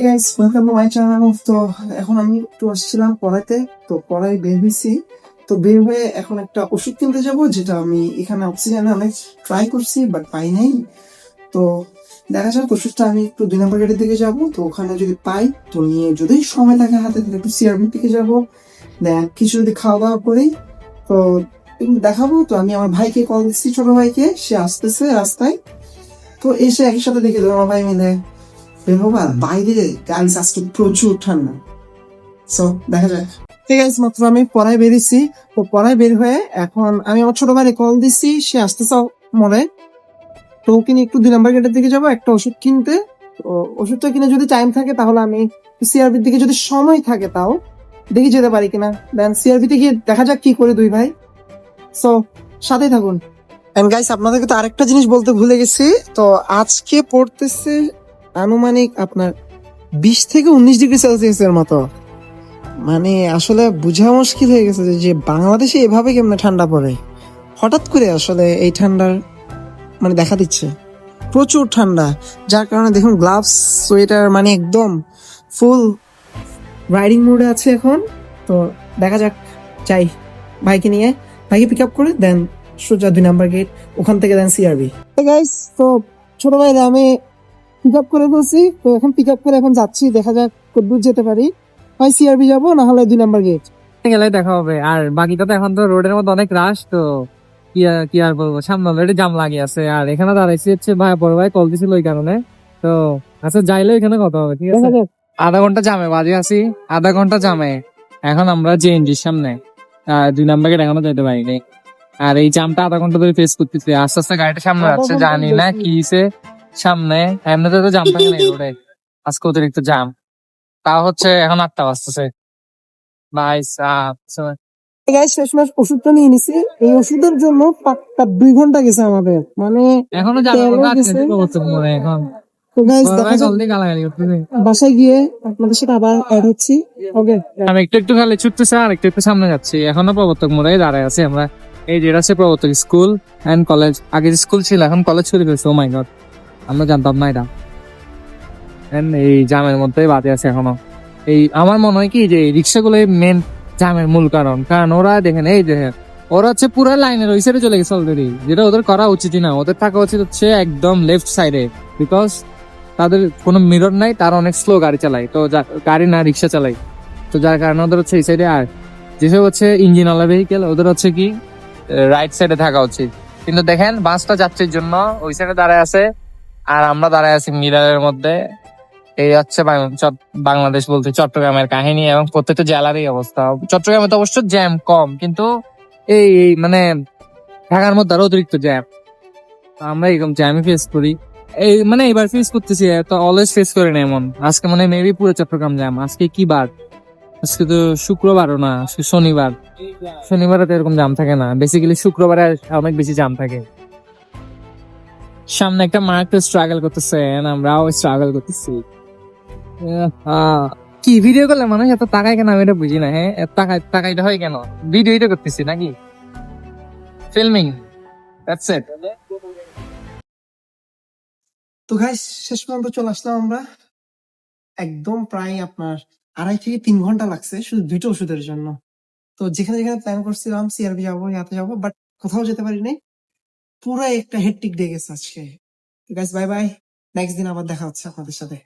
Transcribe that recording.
Guys welcome to my channel. তো এখন আমি একটু আসছিলাম পড়াইতে, তো পড়াই বের হয়েছি। তো বের হয়ে এখন একটা ওষুধ কিনতে যাব, যেটা আমি এখানে অক্সিজেনে অনেক ট্রাই করছি বাট পাই নাই। তো দেখা যাক, ওষুধটা আমি একটু 2 নম্বর গেটের দিকে যাব, তো ওখানে যদি পাই তো নিয়ে, যদি সময় থাকে হাতে তাহলে একটু সিআরবির দিকে যাব। দেন কিছু যদি খাওয়া দাওয়া করি তো দেখাবো। তো আমি আমার ভাইকে কল দিচ্ছি, ছোট ভাইকে, সে আসতেছে রাস্তায়। তো এসে একই সাথে দেখে দেবো আমার ভাই মিলে বের হবো। আর বাইরে গাইস আজকে প্রচুর ঠান্ডা, সো দেখা যাক। ঠিক আছে, মাত্র আমি পড়ায় বেরিয়েছি। তো পড়ায় বের হয়ে এখন আমি আমার ছোট ভাইকে কল দিচ্ছি, সে আসতেছে মনে। তো ওকে নিয়ে একটু 2 নম্বর গেটের দিকে যাবো একটা ওষুধ কিনতে। তো ওষুধটা কিনে যদি টাইম থাকে তাহলে আমি সিআরবির দিকে, যদি সময় থাকে তাও দেখি যেতে পারি কিনা। দেন সিআরবি তে গিয়ে দেখা যাক কি করে দুই ভাই। সো সাথেই থাকুন। এন্ড গাইস, আপনাদেরকে তো আরেকটা জিনিস বলতে ভুলে গেছি। তো আজকে পড়তেছে আনুমানিক আপনার 20 থেকে 19 ডিগ্রি সেলসিয়াস এর মতো। মানে আসলে বোঝা মুশকিল হয়ে গেছে যে বাংলাদেশে এভাবে কেমনে ঠান্ডা পড়ে। হঠাৎ করে আসলে এই ঠান্ডার মানে দেখা দিচ্ছে, প্রচুর ঠান্ডা। যার কারণে দেখুন গ্লাভস, সোয়েটার, মানে একদম ফুল রাইডিং মোডে আছে এখন। তো দেখা যাক, চাই ভাইকে নিয়ে, ভাইকে পিক আপ করে দেন সোজা 2 নম্বর গেট, ওখান থেকে দেন সিআরবি। গাইস, তো ছোট ভাই আমি পিক আপ করে বলছি, তো এখন পিক আপ করে এখন যাচ্ছি, দেখা যাক কতদূর যেতে পারি। হয় সিআরবি যাবো, না হলে 2 নম্বর গেট গেলে দেখা হবে। আর বাকিটা তো এখন তো রোডের মধ্যে অনেক রাশ, তো কি আর বলবো, সামনে অলরেডি জাম লাগিয়ে আছে। আর এখানে দাঁড়াইছি হচ্ছে ভাই, বড় ভাই কল দিছিল ওই কারণে। তো আচ্ছা, যাইলে এখানে কথা হবে, ঠিক আছে? আধা ঘন্টা জামে বাজে আছি, আধা ঘন্টা জামে। এখন আমরা জেএনজির সামনে 2 নম্বর গেট এখনো যেতে পারিনি। আর এই জামটা আধা ঘন্টা ধরে ফেস করতেছি। আস্তে আস্তে গাড়িটা সামনে যাচ্ছে, জানি না কি হইছে সামনে। এমনিতে তো জাম থাকে না রোডে, আজকে অতিরিক্ত জাম। তা হচ্ছে এখন 8টা বাজতেছে ভাই সাহ। গাইস, শেষমেশ ওষুধটা নিয়ে নিছি। এই ওষুধের জন্য পাক্কা 2 ঘন্টা গেছে আমাদের, মানে এখনো যাবে তেলও বলতে গেছে। মনে এখন তো গাইস বড় দেখা ভাই যাক, কল দিয়ে গালাগালি করতেছে। বাসায় গিয়ে আপনাদের সাথে আবার অ্যাড হচ্ছি। ওকে। আমি একটু একটু খালি ছুটতেছে আর একটু একটু সামনে যাচ্ছি। এখনো প্রবর্তক মোড়ে দাঁড়ায় আছি আমরা। এই যেটা আছে প্রবর্তক স্কুল এন্ড কলেজ। আগে স্কুল ছিল, এখন কলেজ ছুটি ফেলছে। ও মাই গড, আমরা জানতাম না এটা। And এই জামের মধ্যে বাদে আছে এখনো। এই আমার মনে হয় কি যে রিক্সাগুলো মেন জামের মূল কারণ। কারণ ওরা দেখেন, এই দেখেন, ওরা হচ্ছে পুরো লাইনের ওই সাইডে চলে গেছে অলরেডি, যেটা ওদের করা উচিতই না। ওদের থাকা উচিত হচ্ছে একদম লেফট সাইডে, বিকজ তাদের কোনো মিরর নাই, তারা অনেক স্লো গাড়ি চালায়। তো গাড়ি না, রিক্সা চালায়। তো যার কারণে ওদের হচ্ছে এই সাইডে। আর যেসব হচ্ছে ইঞ্জিনওয়ালা ভেহিকেল, ওদের হচ্ছে কি রাইট সাইডে থাকা উচিত। কিন্তু দেখেন বাসটা যাত্রীর জন্য ওই সাইডে দাঁড়ায় আছে, আর আমরা দাঁড়ায় আছি মিররের মধ্যে। এই হচ্ছে বাংলাদেশ বলতে চট্টগ্রামের কাহিনী, এবং প্রত্যেকটা জেলারই অবস্থা। চট্টগ্রামে তো অবশ্য জ্যাম কম, কিন্তু এই মানে ঢাকার মধ্যে আরো অতিরিক্ত জ্যাম। আমরা এরকম জ্যামই ফেস করি। এই মানে এবার ফেস করতেছি, তো অলওয়েজ ফেস করি না এমন। আজকে মানে মেবি পুরো চট্টগ্রাম জ্যাম। আজকে কি বার? আজকে তো শুক্রবারও না, আজকে শনিবার। শনিবারে তো এরকম জাম থাকে না, বেসিক্যালি শুক্রবারে অনেক বেশি জাম থাকে। সামনে একটা মার্ক স্ট্রাগল করতেছে, আমরাও স্ট্রাগল করতেছি। কি ভিডিও করলে মানুষ এত তাকায় কেন, আমি এটা বুঝি না। হ্যাঁ, তাকাইতে হয় কেন? ভিডিওই তো করতেছি নাকি, ফিল্মিং, দ্যাটস ইট। তো গাইস, শেষ পর্যন্ত চলে আসলাম আমরা। একদম প্রায় আপনার 2.5 থেকে 3 ঘন্টা লাগছে শুধু 2টা ওষুধের জন্য। তো যেখানে যেখানে প্ল্যান করছিলাম সিআরবি যাবো, ইয়াতে যাবো, বাট কোথাও যেতে পারি নাই। পুরো একটা হেক্টিক ডে গেছে আজকে। তো গাইস, বাই বাই। নেক্সট দিন আবার দেখা হচ্ছে আপনাদের সাথে।